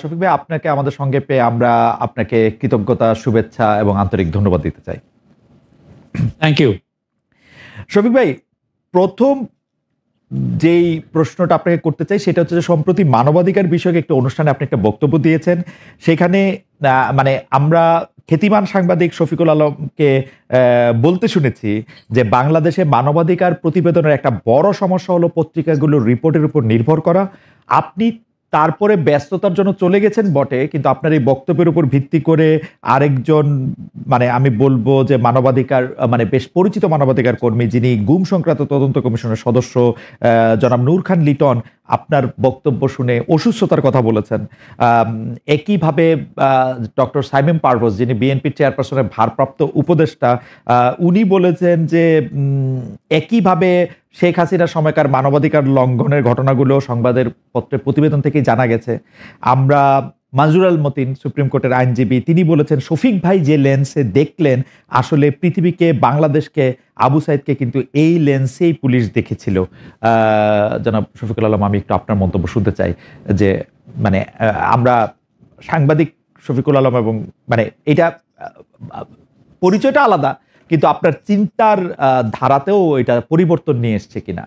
শফিক ভাই, আপনাকে আমাদের সঙ্গে পেয়ে আমরা আপনাকে কৃতজ্ঞতা, শুভেচ্ছা এবং আন্তরিক ধন্যবাদ দিতে চাই। Thank you. শফিক ভাই, প্রথম যেই প্রশ্নটা আপনাকে করতে চাই সেটা হচ্ছে যে সম্প্রতি মানবাধিকার বিষয়ক একটা অনুষ্ঠানে আপনি একটা বক্তব্য দিয়েছেন। সেখানে মানে আমরা খ্যাতিমান সাংবাদিক শফিকুল আলমকে বলতে শুনেছি যে বাংলাদেশে মানবাধিকার প্রতিবেদনের একটা বড় সমস্যা হলো পত্রিকাগুলোর রিপোর্টের উপর নির্ভর করা। আপনি তারপরে ব্যস্ততার জন্য চলে গেছেন বটে, কিন্তু আপনার এই বক্তব্যের উপর ভিত্তি করে আরেকজন, মানে আমি বলবো যে মানবাধিকার মানে বেশ পরিচিত মানবাধিকার কর্মী, যিনি গুম সংক্রান্ত তদন্ত কমিশনের সদস্য, জনাব নূর খান লিটন, আপনার বক্তব্য শুনে অসুস্থতার কথা বলেছেন। একইভাবে ডক্টর সাইমেম পারভেজ, যিনি বিএনপির চেয়ারপারসনের ভারপ্রাপ্ত উপদেষ্টা, উনি বলেছেন যে একইভাবে শেখ হাসিনার সময়কার মানবাধিকার লঙ্ঘনের ঘটনাগুলো সংবাদের পত্রের প্রতিবেদন থেকেই জানা গেছে। আমরা মাজুর আল মতিন, সুপ্রিম কোর্টের আইনজীবী, তিনি বলেছেন শফিক ভাই যে লেন্সে দেখলেন, আসলে পৃথিবীকে, বাংলাদেশকে, আবু সাইদকে কিন্তু এই লেন্সেই পুলিশ দেখেছিল। জনাব শফিকুল আলম, আমি একটু আপনার মন্তব্য শুনতে চাই যে মানে আমরা সাংবাদিক শফিকুল আলম এবং মানে এটা পরিচয়টা আলাদা, কিন্তু আপনার চিন্তার ধারাতেও এটা পরিবর্তন নিয়ে এসছে কিনা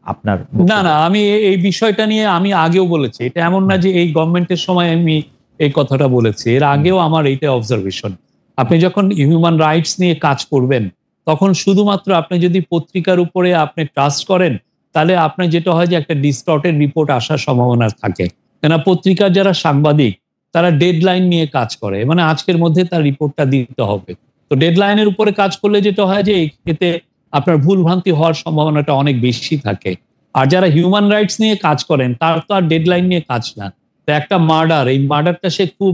আপনার? না, আমি এই বিষয়টা নিয়ে আমি আগেও বলেছি। এটা এমন না যে এই গভর্নমেন্টের সময় আমি এই কথাটা বলেছি, এর আগেও আমার এইটা অবজারভেশন। আপনি যখন হিউম্যান রাইটস নিয়ে কাজ করবেন, তখন শুধুমাত্র আপনি যদি পত্রিকার উপরে আপনি ট্রাস্ট করেন, তাহলে আপনার যেটা হয় যে একটা ডিসটর্টেড রিপোর্ট আসার সম্ভাবনা থাকে। কেন, পত্রিকার যারা সাংবাদিক তারা ডেডলাইন নিয়ে কাজ করে, মানে আজকের মধ্যে তার রিপোর্টটা দিতে হবে। তো ডেডলাইনের উপরে কাজ করলে যেটা হয় যে এতে আপনার ভুলভ্রান্তি হওয়ার সম্ভাবনাটা অনেক বেশি থাকে। আর যারা হিউম্যান রাইটস নিয়ে কাজ করেন তার তো আর ডেডলাইন নিয়ে কাজ না। তো একটা মার্ডার, এই মার্ডারটা সে খুব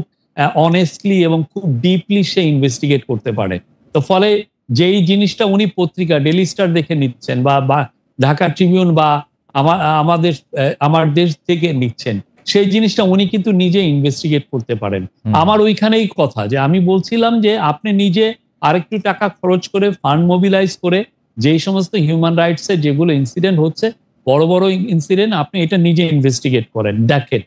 অনেস্টলি এবং খুব ডিপলি সে ইনভেস্টিগেট করতে পারে। তো ফলে যেই জিনিসটা উনি পত্রিকা ডেইলি স্টার দেখে নিচ্ছেন বা ঢাকা ট্রিবিউন বা আমার দেশ থেকে নিচ্ছেন, সেই জিনিসটা উনি কিন্তু নিজে ইনভেস্টিগেট করতে পারেন। আমার ওইখানেই কথা যে আমি বলছিলাম যে আপনি নিজে আরেকটু টাকা খরচ করে, ফান্ড মোবিলাইজ করে, যেই সমস্ত হিউম্যান রাইটস এর যেগুলো ইনসিডেন্ট হচ্ছে, বড় বড় ইনসিডেন্ট, আপনি এটা নিজে ইনভেস্টিগেট করেন, দেখেন।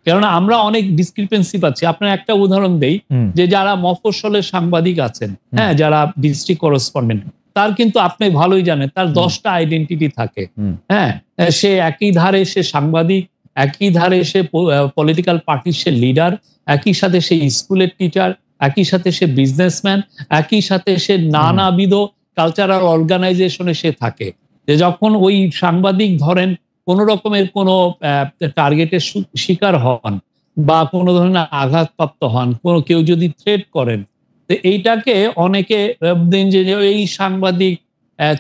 কেননা আমরা অনেক ডিসক্রিপেন্সি পাচ্ছি। আপনার একটা উদাহরণ দেই, যে যারা মফস্বলের সাংবাদিক আছেন, হ্যাঁ, যারা ডিস্ট্রিক্ট করেসপন্ডেন্ট, তার কিন্তু আপনি ভালোই জানেন তার 10টা আইডেন্টিটি থাকে। হ্যাঁ, সে একই ধারে সে সাংবাদিক, একই ধারে সে পলিটিক্যাল পার্টির সে লিডার, একই সাথে সে স্কুলের টিচার, একই সাথে সে বিজনেসম্যান, একই সাথে সে নানাবিধ কালচারাল অর্গানাইজেশনে সে থাকে। যে যখন ওই সাংবাদিক ধরেন কোন রকমের কোনো টার্গেটের শিকার হন বা কোনো ধরনের আঘাতপ্রাপ্ত হন, কোনো কেউ যদি থ্রেট করেন, তো এইটাকে অনেকে দিন যে এই সাংবাদিক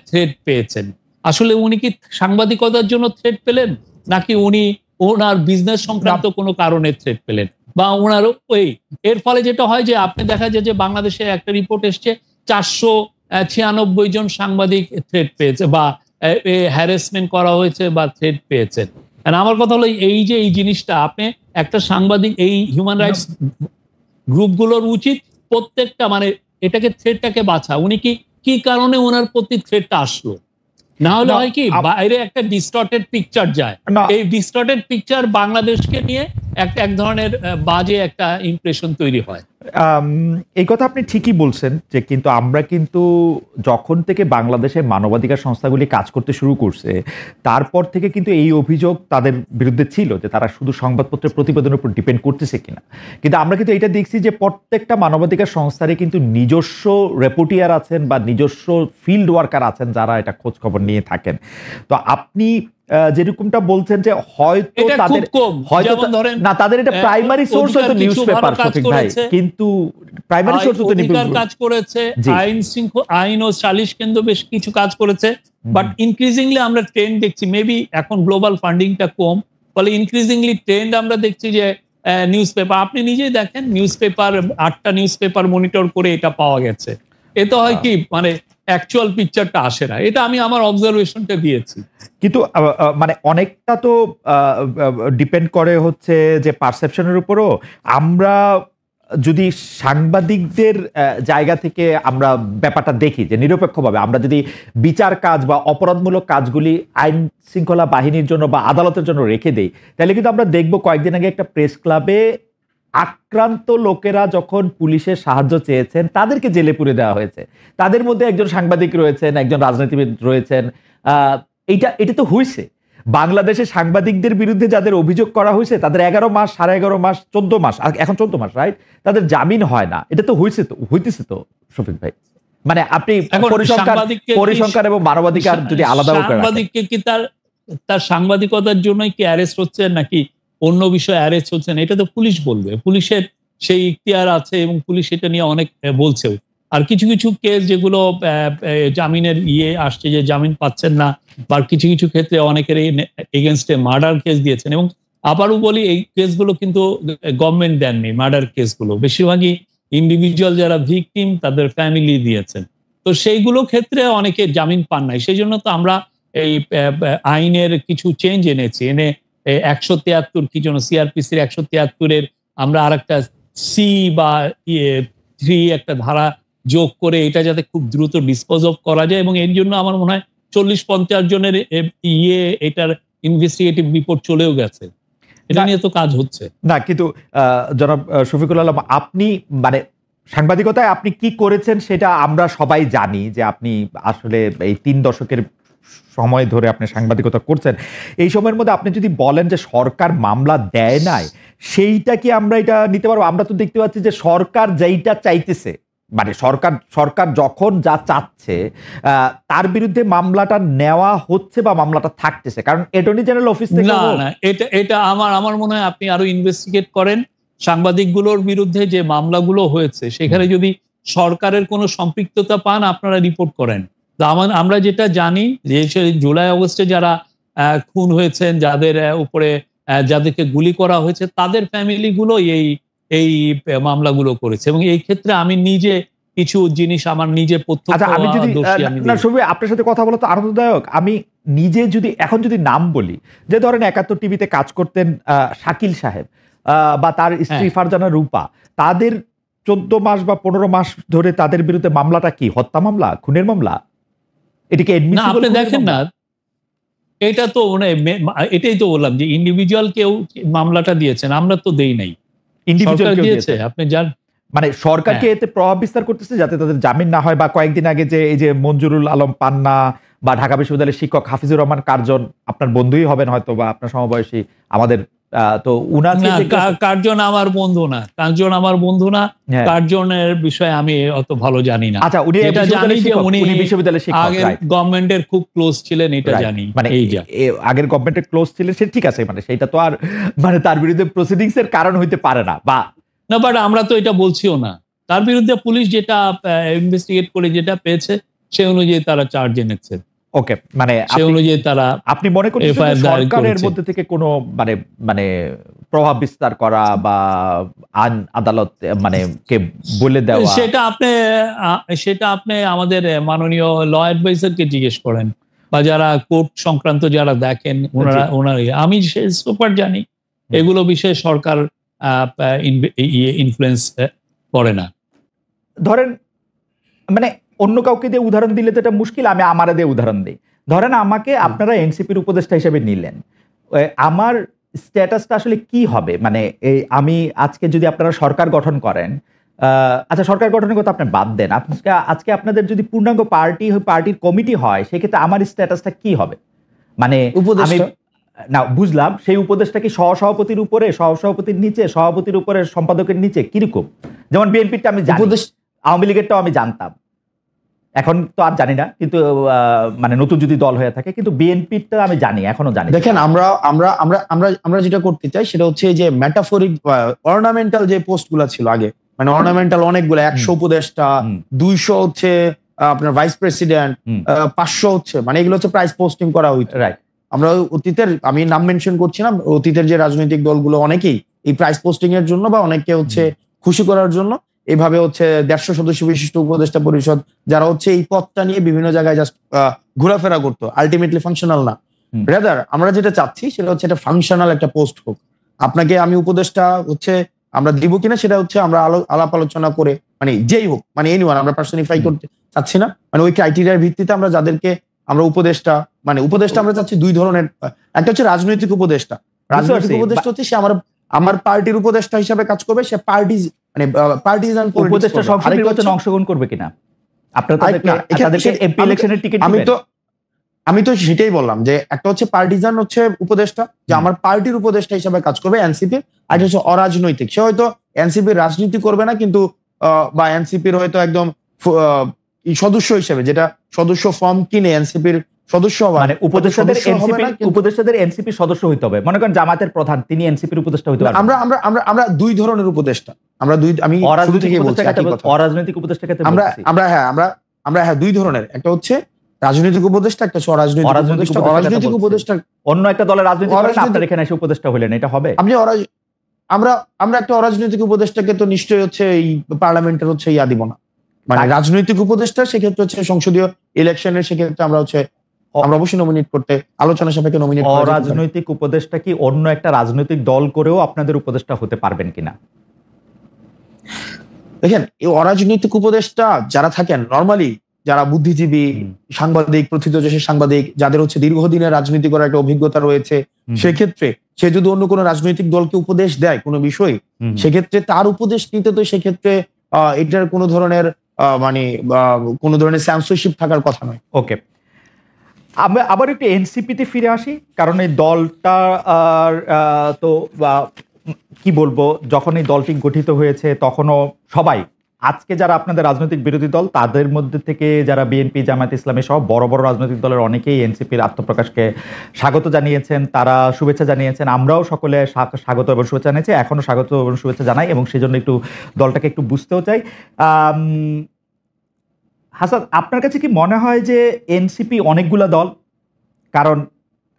থ্রেট পেয়েছেন। আসলে উনি কি সাংবাদিকতার জন্য থ্রেট পেলেন, নাকি উনি ওনার বিজনেস সংক্রান্ত কোনো কারণে থ্রেট পেলেন, বা ওনার ওই এর ফলে যেটা হয় যে আপনি দেখা যায় যে বাংলাদেশে একটা রিপোর্ট এসছে 496 জন সাংবাদিক থ্রেট পেয়েছে বা হ্যারাসমেন্ট করা হয়েছে বা থ্রেট পেয়েছেন। আমার কথা হলো এই যে এই জিনিসটা আপনি একটা সাংবাদিক, এই হিউম্যান রাইটস গ্রুপগুলোর উচিত প্রত্যেকটা মানে এটাকে থ্রেটটাকে বাছা, উনি কি কারণে ওনার প্রতি থ্রেটটা আসলো। না হলে হয় কি বাইরে একটা ডিস্টর্টেড পিকচার যায়, এই ডিস্টর্টেড পিকচার বাংলাদেশকে নিয়ে এক ধরনের বাজে একটা ইমপ্রেশন তৈরি হয়। এই কথা আপনি ঠিকই বলছেন যে কিন্তু আমরা কিন্তু যখন থেকে বাংলাদেশের মানবাধিকার সংস্থাগুলি কাজ করতে শুরু করছে, তারপর থেকে কিন্তু এই অভিযোগ তাদের বিরুদ্ধে ছিল যে তারা শুধু সংবাদপত্রের প্রতিবেদনের উপর ডিপেন্ড করতেছে কিনা। কিন্তু আমরা কিন্তু এটা দেখছি যে প্রত্যেকটা মানবাধিকার সংস্থারই কিন্তু নিজস্ব রেপোর্টিয়ার আছেন বা নিজস্ব ফিল্ড ওয়ার্কার আছেন যারা এটা খোঁজ খবর নিয়ে থাকেন। তো আপনি যেরকমটা বলছেন যে হয়তো তাদের না, তাদের এটা প্রাইমারি সোর্স হয়তো নিউজপেপার, সঠিক ভাই, কিন্তু প্রাইমারি সোর্স হয়তো নিউজপেপার কাজ করেছে, আইন ও সালিশ কেন্দ্র বেশ কিছু কাজ করেছে, বাট ইনক্রিজিংলি আমরা ট্রেন্ড দেখছি, মেবি এখন গ্লোবাল ফান্ডিংটা কম, ফলে ইনক্রিজিংলি ট্রেন্ড আমরা দেখছি যে নিউজপেপার, আপনি নিজেই দেখেন নিউজপেপার 8টা নিউজপেপার মনিটর করে এটা পাওয়া গেছে। এতে হয় কি মানে অ্যাকচুয়াল পিকচারটা আসে না, এটা আমি আমার অবজারভেশনটা দিয়েছি। কিন্তু মানে অনেকটা তো ডিপেন্ড করে হচ্ছে যে পারসেপশনের উপরও। আমরা যদি সাংবাদিকদের জায়গা থেকে আমরা ব্যাপারটা দেখি যে নিরপেক্ষভাবে আমরা যদি বিচার কাজ বা অপরাধমূলক কাজগুলি আইন শৃঙ্খলা বাহিনীর জন্য বা আদালতের জন্য রেখে দেই, তাহলে কিন্তু আমরা দেখব কয়েকদিন আগে একটা প্রেস ক্লাবে আক্রান্ত লোকেরা যখন পুলিশের সাহায্য চেয়েছেন তাদেরকে জেলে পুরে দেওয়া হয়েছে। তাদের মধ্যে একজন সাংবাদিক রয়েছেন, একজন রাজনীতিবিদ রয়েছেন। এটা তো হয়েছে। বাংলাদেশের সাংবাদিকদের বিরুদ্ধে যাদের অভিযোগ করা হয়েছে তাদের 11 মাস, 11.5 মাস, 14 মাস, এখন 14 মাস, রাইট? তাদের জামিন হয় না। এটা তো হইতেছে তো শফিক ভাই। মানে আপনি পরিসংখ্যান এবং মানবাধিকার যদি আলাদা করে, সাংবাদিককে কি তার সাংবাদিকতার জন্যই কি অ্যারেস্ট হচ্ছে নাকি অন্য বিষয়ে অ্যারেস্ট হচ্ছেন, এটা তো পুলিশ বলবে। পুলিশের সেই ইখতিয়ার আছে এবং পুলিশ এটা নিয়ে অনেক বলছেও। আর কিছু কিছু কেস যেগুলো জামিনের আসছে, যে জামিন পাচ্ছেন না, বা কিছু কিছু ক্ষেত্রে অনেকের এগেনস্টে মার্ডার কেস দিয়েছেন। এবং আবারও বলি, এই কেসগুলো কিন্তু গভর্নমেন্ট দেননি। মার্ডার কেসগুলো বেশিরভাগই ইন্ডিভিজুয়াল যারা ভিকটিম তাদের ফ্যামিলি দিয়েছেন। তো সেইগুলো ক্ষেত্রে অনেকে জামিন পান নাই। সেই জন্য তো আমরা এই আইনের কিছু চেঞ্জ এনেছি, এনে 173 কি জন্য সিআরপিসির 173-এর আমরা আরেকটা সি বা 3 একটা ধারা যোগ করে এটা যাতে খুব দ্রুত ডিসপোজ অফ করা যায়। এবং এর জন্য আমার মনে হয় 40-50 জনের এটার ইনভেস্টিগেটিভ রিপোর্ট চলেও গেছে। এটা নিয়ে তো কাজ হচ্ছে না। কিন্তু জনাব শফিকুল আলম, আপনি মানে সাংবাদিকতায় আপনি কি করেছেন সেটা আমরা সবাই জানি, যে আপনি আসলে এই 3 দশকের সময় ধরে আপনি সাংবাদিকতা করছেন। এই সময়ের মধ্যে আপনি যদি বলেন যে সরকার মামলা দেয় নাই, সেইটা কি আমরা এটা নিতে পারবো? আমরা তো দেখতে পাচ্ছি যে সরকার যেইটা চাইতেছে, মানে সরকার যখন যা চাচ্ছে তার বিরুদ্ধে মামলাটা নেওয়া হচ্ছে বা মামলাটা থাকতেছে। কারণ অ্যাটর্নি জেনারেল অফিস থেকে না, এটা আমার মনে হয় আপনি আরো ইনভেস্টিগেট করেন। সাংবাদিকগুলোর বিরুদ্ধে যে মামলাগুলো হয়েছে সেখানে যদি সরকারের কোনো সম্পৃক্ততা পান আপনারা রিপোর্ট করেন। আমরা যেটা জানি যে জুলাই আগস্টে যারা খুন হয়েছেন, যাদের উপরে যাদেরকে গুলি করা হয়েছে, তাদের ফ্যামিলিগুলো এই মামলাগুলো করেছে। এবং এই ক্ষেত্রে আমি নিজে কিছু জিনিস আমার নিজে আমি যদি আপনার সাথে কথা বলা তো আনন্দদায়ক। আমি নিজে এখন যদি নাম বলি, যে ধরেন 71 টিভিতে কাজ করতেন শাকিল সাহেব বা তার স্ত্রী ফারজানা রূপা, তাদের 14 মাস বা 15 মাস ধরে তাদের বিরুদ্ধে মামলাটা কি হত্যা মামলা, খুনের মামলা? এটাকে আপনি দেখেন না, এটা তো এটাই তো বললাম যে ইন্ডিভিজুয়াল কেউ মামলাটা দিয়েছেন, আমরা তো দেই নাই, ইন্ডিভিজুয়াল দিয়েছে। আপনি জানেন, মানে সরকারকে এতে প্রভাব বিস্তার করতেছে যাতে তাদের জামিন না হয়। বা কয়েকদিন আগে যে এই যে মঞ্জুরুল আলম পান্না বা ঢাকা বিশ্ববিদ্যালয়ের শিক্ষক হাফিজুর রহমান কার্জন, আপনার বন্ধুই হবেন হয়তো বা আপনার সমবয়সী, আমাদের তো কার্জন আমার বন্ধু না, কার্জনের বিষয়ে আমি অত ভালো জানি না। আচ্ছা, এটা জানি যে উনি বিশ্ববিদ্যালয়ের শিক্ষক, আগের গভর্নমেন্টের খুব ক্লোজ ছিলেন, এটা জানি। মানে আগের গভর্নমেন্টের ক্লোজ ছিলেন, সে ঠিক আছে, মানে সেটা তো আর মানে তার বিরুদ্ধে প্রসিডিংস এর কারণ হইতে পারে না। বাট আমরা তো এটা বলছিও না। তার বিরুদ্ধে পুলিশ যেটা ইনভেস্টিগেট করে যেটা পেয়েছে সে অনুযায়ী তারা চার্জ এনেছে। ওকে, মানে সে অনুযায়ী তারা, আপনি মনে করছেন সরকারের মধ্যে থেকে কোনো মানে প্রভাব বিস্তার করা বা আদালত মানে কে বলে দেওয়া, সেটা আপনি আমাদের মাননীয় ল অ্যাডভাইজারকে জিজ্ঞেস করেন, বা যারা কোর্ট সংক্রান্ত যারা দেখেন ওনারা আমি সুপার জানি এগুলো বিষয়ে সরকার ইনফ্লুয়েন্স করে না। ধরেন মানে অন্য কাউকে দিয়ে উদাহরণ দিলে তো এটা মুশকিল, আমি আমারে দিয়ে উদাহরণ দিই। ধরেন আমাকে আপনারা এনসিপির উপদেষ্টা হিসেবে নিলেন, আমার স্ট্যাটাসটা আসলে কি হবে? মানে আমি আজকে যদি আপনারা সরকার গঠন করেন, আচ্ছা সরকার গঠনের কথা আপনি বাদ দেন, আজকে আপনাদের যদি পূর্ণাঙ্গ পার্টির কমিটি হয়, সেক্ষেত্রে আমার স্ট্যাটাসটা কি হবে? মানে আমি না বুঝলাম, সেই উপদেশটা কি সহসভাপতির উপরে, সহসভাপতির নিচে, সভাপতির উপরে, সম্পাদকের নিচে, কিরকম? যেমন বিএনপিটা আমি জানি, আওয়ামী লীগেরটাও আমি জানতাম, এখন তো আর জানি না, কিন্তু মানে নতুন যদি দল হয়ে থাকে, কিন্তু বিএনপিটা আমি জানি, এখনো জানি। দেখেন, আমরা যেটা করতে চাই সেটা হচ্ছে যে মেটাফরিক অর্নামেন্টাল যে পোস্টগুলো ছিল আগে, মানে অর্নামেন্টাল অনেকগুলো, 100 উপদেষ্টা, 200 হচ্ছে আপনার ভাইস প্রেসিডেন্ট, 500 হচ্ছে, মানে এগুলো হচ্ছে প্রাইস পোস্টিং করা হইতো। রাইট, আমরা অতীতের, আমি নাম মেনশন করছি না, অতীতের যে রাজনৈতিক দলগুলো অনেকেই এই প্রাইস পোস্টিং এর জন্য বা অনেককে হচ্ছে খুশি করার জন্য এইভাবে হচ্ছে 150 সদস্য বিশিষ্ট উপদেষ্টা পরিষদ যারা হচ্ছে এই পদটা নিয়ে বিভিন্ন জায়গায় জাস্ট ঘোরাফেরা করতো, আলটিমেটলি ফাংশনাল না। রেদার আমরা যেটা চাচ্ছি সেটা হচ্ছে একটা ফাংশনাল একটা পোস্ট হোক। আপনাকে আমি উপদেষ্টা হচ্ছে আমরা দিব কিনা সেটা হচ্ছে আমরা আলাপ আলোচনা করে, মানে যেই হোক, মানে এনিওয়ান, আমরা পার্সোনিফাই করতে চাচ্ছি না, মানে ওই ক্রাইটেরিয়ার ভিত্তিতে আমরা যাদেরকে আমরা উপদেষ্টা আমরা চাচ্ছি দুই ধরনের। একটা হচ্ছে রাজনৈতিক উপদেষ্টা হচ্ছে সে আমার পার্টির উপদেষ্টা হিসাবে কাজ করবে, সে পার্টিজান উপদেষ্টা সংসদ নির্বাচনে অংশগ্রহণ করবে কিনা, আপনারা তাদেরকে এমপি ইলেকশনের টিকিট দিবেন? আমি তো সেটাই বললাম যে একটা হচ্ছে পার্টিজান হচ্ছে উপদেষ্টা, যে আমার পার্টির উপদেষ্টা হিসাবে কাজ করবে এনসিপির, আর হচ্ছে অরাজনৈতিক, সে হয়তো এনসিপির রাজনীতি করবে না, কিন্তু বা এনসিপির হয়তো একদম সদস্য হিসেবে, যেটা সদস্য ফর্ম কিনে এনসিপির সদস্য মানে উপদেষ্টাদের এনসিপি সদস্য হইতে হবে। মনে করেন জামাতের প্রধান, তিনি এনসিপির উপদেষ্টা হইতে পারবেন। আমরা দুই ধরনের উপদেষ্টা, আমি শুরু থেকে বলছি অরাজনৈতিক উপদেষ্টা ক্ষেত্রে আমরা দুই ধরনের, একটা হচ্ছে রাজনৈতিক উপদেষ্টা, একটা হচ্ছে অরাজনৈতিক উপদেষ্টা। অন্য একটা দলের রাজনৈতিক আপনার এখানে এসে উপদেষ্টা হলেন, এটা হবে? আমরা একটা অরাজনৈতিক উপদেষ্টাকে তো নিশ্চয়ই হচ্ছে এই পার্লামেন্টের হচ্ছে দিব না, মানে রাজনৈতিক উপদেষ্টা সেক্ষেত্রে হচ্ছে সংসদীয় ইলেকশনের, সেক্ষেত্রে আমরা অবশ্যই নমিনেট করতে আলোচনা সাপেক্ষে নমিনেট করা। অরাজনৈতিক উপদেষ্টা কি অন্য একটা রাজনৈতিক দল করেও আপনাদের উপদেষ্টা হতে পারবেন কিনা? দেখেন, এই অরাজনৈতিক উপদেষ্টা যারা থাকেন নরমালি, যারা বুদ্ধিজীবী, সাংবাদিক, প্রথিতযশা সাংবাদিক, যাদের হচ্ছে দীর্ঘদিনের রাজনীতি করার একটা অভিজ্ঞতা রয়েছে, সেক্ষেত্রে সে যদি অন্য কোনো রাজনৈতিক দলকে উপদেশ দেয় কোনো বিষয়ে, সেক্ষেত্রে তার উপদেশ নিতে তো সেক্ষেত্রে এটার কোনো ধরনের মানে কোনো ধরনের সেন্সরশিপ থাকার কথা নয়। ওকে, আমরা আবার একটু এনসিপিতে ফিরে আসি, কারণ এই দলটা তো কি বলবো, যখন এই দলটি গঠিত হয়েছে তখনও সবাই, আজকে যারা আপনাদের রাজনৈতিক বিরোধী দল তাদের মধ্যে থেকে যারা বিএনপি, জামায়াত ইসলামী সহ বড় বড় রাজনৈতিক দলের অনেকেই এনসিপির আত্মপ্রকাশকে স্বাগত জানিয়েছেন, তারা শুভেচ্ছা জানিয়েছেন, আমরাও সকলে স্বাগত এবং শুভেচ্ছা জানিয়েছি, এখনো স্বাগত এবং শুভেচ্ছা জানাই, এবং সেজন্য একটু দলটাকে একটু বুঝতেও চাই। হাসান, আপনার কাছে কি মনে হয় যে এনসিপি অনেকগুলা দল? কারণ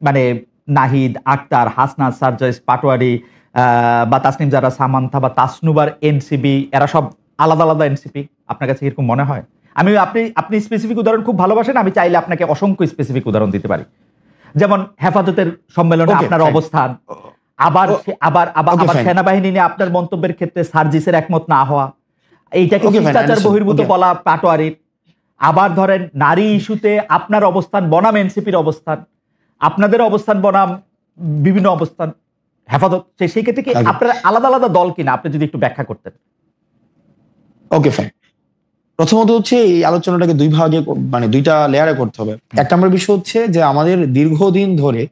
মানে নাহিদ, আক্তার, হাসনাত, সারজাইস, পাটোয়ারি বা তাসনিম জারা, সামান্থা বা তাসনুবার এনসিপি, এরা সব আলাদা আলাদা এনসিপি, আপনার কাছে এরকম মনে হয়? আপনি স্পেসিফিক উদাহরণ খুব ভালোবাসেন, আমি চাইলে আপনাকে অসংখ্য স্পেসিফিক উদাহরণ দিতে পারি। যেমন হেফাজতের সম্মেলনে আপনার অবস্থান, আবার সেনাবাহিনী নিয়ে আপনার মন্তব্যের ক্ষেত্রে সার্জিসের একমত না হওয়া, এইটাকে শিষ্টাচার বহির্ভূত বলা পাটোয়ারির। আবার ধরেন নারী ইস্যুতে আপনার অবস্থান বনাম এনসিপির অবস্থান, আপনাদের অবস্থান বনাম বিভিন্ন অবস্থান হেফাজত, সেই ক্ষেত্রে কি আপনার আলাদা আলাদা দল কিনা, আপনি যদি একটু ব্যাখ্যা করতেন। ওকে ফাইন, প্রথমত হচ্ছে এই আলোচনাটাকে দুই ভাগে, মানে দুইটা লেয়ারে করতে হবে। এক নম্বর বিষয় হচ্ছে যে আমাদের দীর্ঘদিন ধরে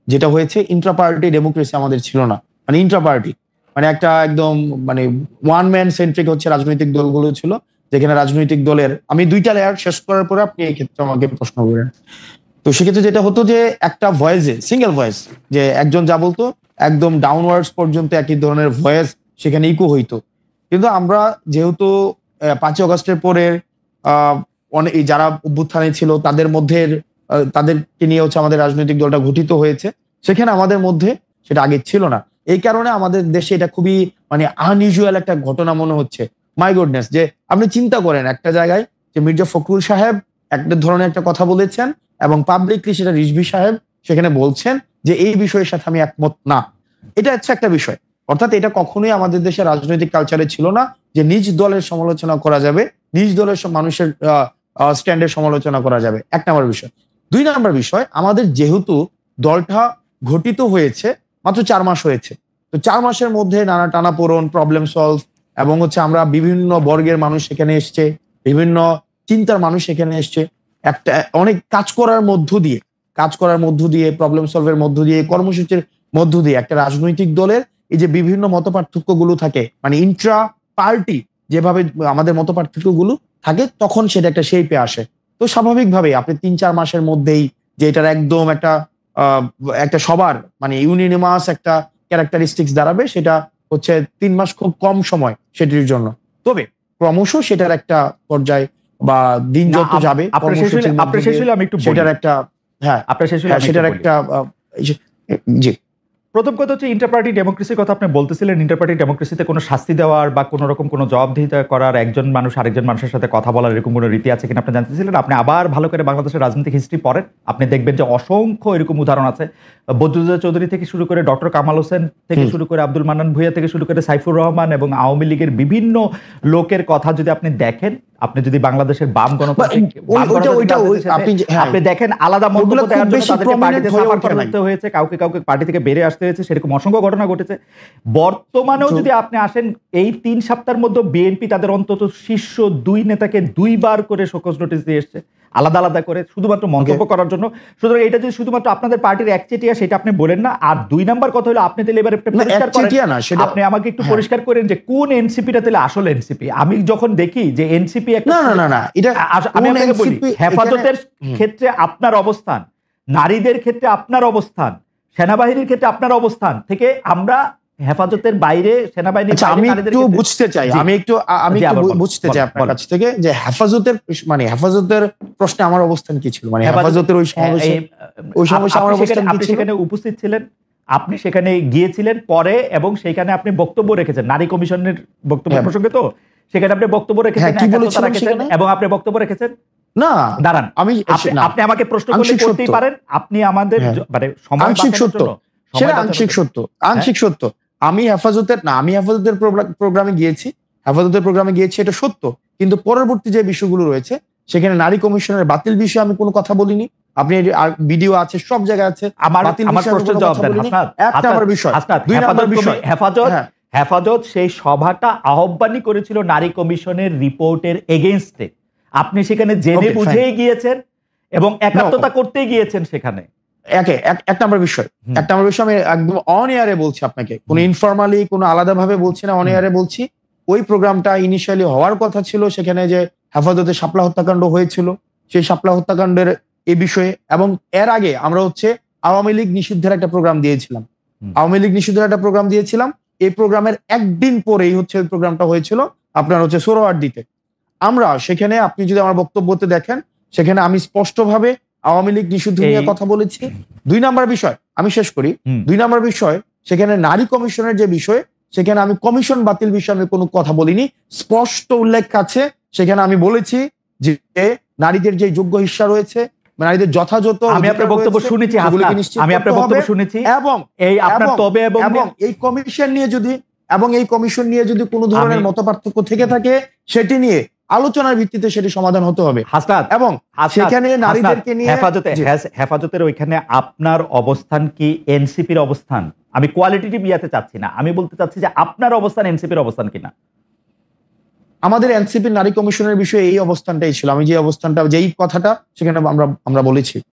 যেটা হয়েছে, ইন্ট্রা পার্টি ডেমোক্রেসি আমাদের ছিল না, মানে ইন্ট্রা পার্টি মানে একটা একদম মানে ওয়ান ম্যান সেন্ট্রিক হচ্ছে রাজনৈতিক দলগুলো ছিল, যেখানে রাজনৈতিক দলের, আমি দুইটা লেয়ার শেষ করার পরে আপনি এই ক্ষেত্রে আমাকে প্রশ্ন করেন। তো সেক্ষেত্রে যেটা হতো যে একটা ভয়েসে, সিঙ্গেল ভয়েস, যে একজন যা বলতো একদম ডাউনওয়ার্ডস পর্যন্ত একই ধরনের ভয়েস সেখানে ইকো হইতো। কিন্তু আমরা যেহেতু 5ই আগস্টের পরে অনেক যারা অভ্যুত্থানে ছিল তাদের মধ্যে, তাদেরকে নিয়ে হচ্ছে আমাদের রাজনৈতিক দলটা গঠিত হয়েছে, সেখানে আমাদের মধ্যে সেটা আগে ছিল না। এই কারণে আমাদের দেশে এটা খুবই মানে আনইউজুয়াল একটা ঘটনা মনে হচ্ছে। মাই গুডনেস, যে আপনি চিন্তা করেন একটা জায়গায় যে মির্জা ফখরুল সাহেব একটা ধরনের একটা কথা বলেছেন এবং পাবলিকলি সেটা রিজভী সাহেব সেখানে বলছেন যে এই বিষয়ের সাথে আমি একমত না। এটা হচ্ছে একটা বিষয়, অর্থাৎ এটা কখনোই আমাদের দেশের রাজনৈতিক কালচারে ছিল না যে নিজ দলের সমালোচনা করা যাবে, নিজ দলের মানুষের স্ট্যান্ডের সমালোচনা করা যাবে। এক নম্বর বিষয়। দুই নম্বর বিষয়, আমাদের যেহেতু দলটা গঠিত হয়েছে মাত্র 4 মাস হয়েছে, তো 4 মাসের মধ্যে নানা টানাপোড়েন, প্রবলেম সলভ, এবং হচ্ছে আমরা বিভিন্ন বর্গের মানুষ সেখানে এসছে, বিভিন্ন চিন্তার মানুষ সেখানে এসছে, একটা অনেক কাজ করার মধ্য দিয়ে প্রবলেম সলভের মধ্য দিয়ে, কর্মসূচির মধ্য দিয়ে একটা রাজনৈতিক দলের এই যে বিভিন্ন মতপার্থক্য গুলো থাকে, মানে ইন্ট্রা পার্টি যেভাবে আমাদের মতপার্থক্য গুলো থাকে, তখন সেটা একটা শেপে আসে। তো স্বাভাবিকভাবে আপনি 3-4 মাসের মধ্যেই যে এটার একদম একটা সবার মানে ইউনিনিমাস একটা ক্যারেক্টারিস্টিক্স দাঁড়াবে, সেটা হচ্ছে 3 মাস খুব কম সময় সেটির জন্য। তবে ক্রমশ সেটার একটা পর্যায় বা দিন যত যাবে সেটার একটা জি প্রথম কথা হচ্ছে ইন্টারপার্টি ডেমোক্রেসির কথা আপনি বলতেছিলেন। ইন্টারপার্টি ডেমোক্রেসিতে কোনো শাস্তি দেওয়ার বা কোনো রকম কোনো জবাবদিহিতা করার, একজন মানুষ আরেকজন মানুষের সাথে কথা বলার এরকম কোনো রীতি আছে কিনা আপনি জানতেছিলেন। আপনি আবার ভালো করে বাংলাদেশের রাজনৈতিক হিস্ট্রি পড়েন, আপনি দেখবেন যে অসংখ্য এরকম উদাহরণ আছে। বদরুদ্দোজা চৌধুরী থেকে শুরু করে ডক্টর কামাল হোসেন থেকে শুরু করে আব্দুল মান্নান ভূঁইয়া থেকে শুরু করে সাইফুর রহমান এবং আওয়ামী লীগের বিভিন্ন লোকের কথা যদি আপনি দেখেন, আপনি যদি বাংলাদেশের বাম আপনি দেখেন আলাদা মন্তব্য দেওয়ার জন্য তাদেরকে পার্টিতে সাফার করতে হয়েছে, কাউকে কাউকে পার্টি থেকে বেরিয়ে আসতে হয়েছে, সেরকম অসংখ্য ঘটনা ঘটেছে। বর্তমানেও যদি আপনি আসেন, এই 3 সপ্তাহের মধ্যে বিএনপি তাদের অন্তত শীর্ষ 2 নেতাকে 2 বার করে শোকজ নোটিশ দিয়ে এসছে, আলাদা আলাদা করে, শুধুমাত্র মন্তব্য করার জন্য। সুতরাং এটা যদি শুধুমাত্র আপনাদের পার্টির একচেটিয়া, সেটা আপনি বলেন না। আর 2 নাম্বার কথা হলো, আপনি তাহলে এবার পরিষ্কার করেন, আপনি আমাকে একটু পরিষ্কার করেন যে কোন এনসিপিটা তাহলে আসল এনসিপি। আমি যখন দেখি যে এনসিপি একটা, আমি আপনাকে বলি, হেফাজতের ক্ষেত্রে আপনার অবস্থান, নারীদের ক্ষেত্রে আপনার অবস্থান, সেনাবাহিনীর ক্ষেত্রে আপনার অবস্থান থেকে আমরা হেফাজতের বাইরে সেনাবাহিনী, আমি একটু বুঝতে চাই আপনার কাছ থেকে যে হেফাজতের প্রশ্নে আমার অবস্থান কি ছিল, মানে হেফাজতের ওই সমাবেশে আমার অবস্থান কি ছিল? সেখানে উপস্থিত ছিলেন, আপনি সেখানে গিয়েছিলেন পরে, এবং সেখানে আপনি বক্তব্য রেখেছেন নারী কমিশনের বক্তব্য প্রসঙ্গে। তো সেখানে আপনি বক্তব্য রেখেছেন এবং আপনি বক্তব্য রেখেছেন না, দাঁড়ান, আপনি আমাকে প্রশ্ন করলে করতেই পারেন। আপনি আমাদের মানে আংশিক সত্য, সেটা আংশিক সত্য, আংশিক সত্য। আমি হেফাজতের প্রোগ্রামে গিয়েছি, এটা সত্য, কিন্তু পরবর্তী যে বিষয়গুলো রয়েছে সেখানে নারী কমিশনের বাতিল বিষয়ে আমি কোনো কথা বলিনি। আপনি ভিডিও আছে, সব জায়গায় আছে। আমার প্রশ্নের জবাব দেন। একটা আমার বিষয়, হেফাজত সেই সভাটা আহ্বানই করেছিল নারী কমিশনের রিপোর্টের এগেইনস্টে। আপনি সেখানে জেনে বুঝেই গিয়েছেন এবং একাত্মতা করতেই গিয়েছেন সেখানে। এক নম্বর বিষয় আমি একদম অন এয়ারে বলছি আপনাকে, কোনো ইনফরমালি কোনো আলাদা ভাবে বলছি না, অন এয়ারে বলছি। ওই প্রোগ্রামটা ইনিশিয়ালি হওয়ার কথা ছিল, সেখানে যে হেফাজতে শাপলা হত্যাকাণ্ড হয়েছিল, সেই শাপলা হত্যাকাণ্ডের এই বিষয়ে, এবং এর আগে আমরা আওয়ামী লীগ নিষিদ্ধের একটা প্রোগ্রাম দিয়েছিলাম। এই প্রোগ্রামের একদিন পরেই ওই প্রোগ্রামটা হয়েছিল আপনার সোহরাওয়ার্দীতে। আমরা সেখানে, আপনি যদি আমার বক্তব্যতে দেখেন, সেখানে আমি স্পষ্টভাবে আওয়ামী লীগ নিষিদ্ধ নিয়ে কথা বলেছি। 2 নম্বর বিষয়, আমি শেষ করি। 2 নম্বর বিষয়, সেখানে নারী কমিশনের যে বিষয়, সেখানে আমি কমিশন বাতিল বিষয়ে আমি কোনো কথা বলিনি। স্পষ্ট উল্লেখ আছে, সেখানে আমি বলেছি যে নারীদের যে যোগ্য হিস্সা রয়েছে, নারীদের যথাযথ, আমি আপনার বক্তব্য শুনেছি, আমি আপনার বক্তব্য শুনেছি, এবং এই কমিশন নিয়ে যদি কোনো ধরনের মতপার্থক্য থেকে থাকে, সেটি নিয়ে আলোচনার ভিত্তিতে সেটি সমাধান হতে হবে। এবং সেখানে নারীদেরকে নিয়ে হেফাজতের ওইখানে আপনার অবস্থান কি এনসিপির অবস্থান? আমি কোয়ালিটেটিভ ইয়াতে চাচ্ছি না, আমি বলতে চাচ্ছি যে আপনার অবস্থান এনসিপির অবস্থান কিনা। আমাদের এনসিপির নারী কমিশনের বিষয়ে এই অবস্থানটাই ছিল। আমি যে অবস্থানটা, যেই কথাটা সেখানে আমরা বলেছি।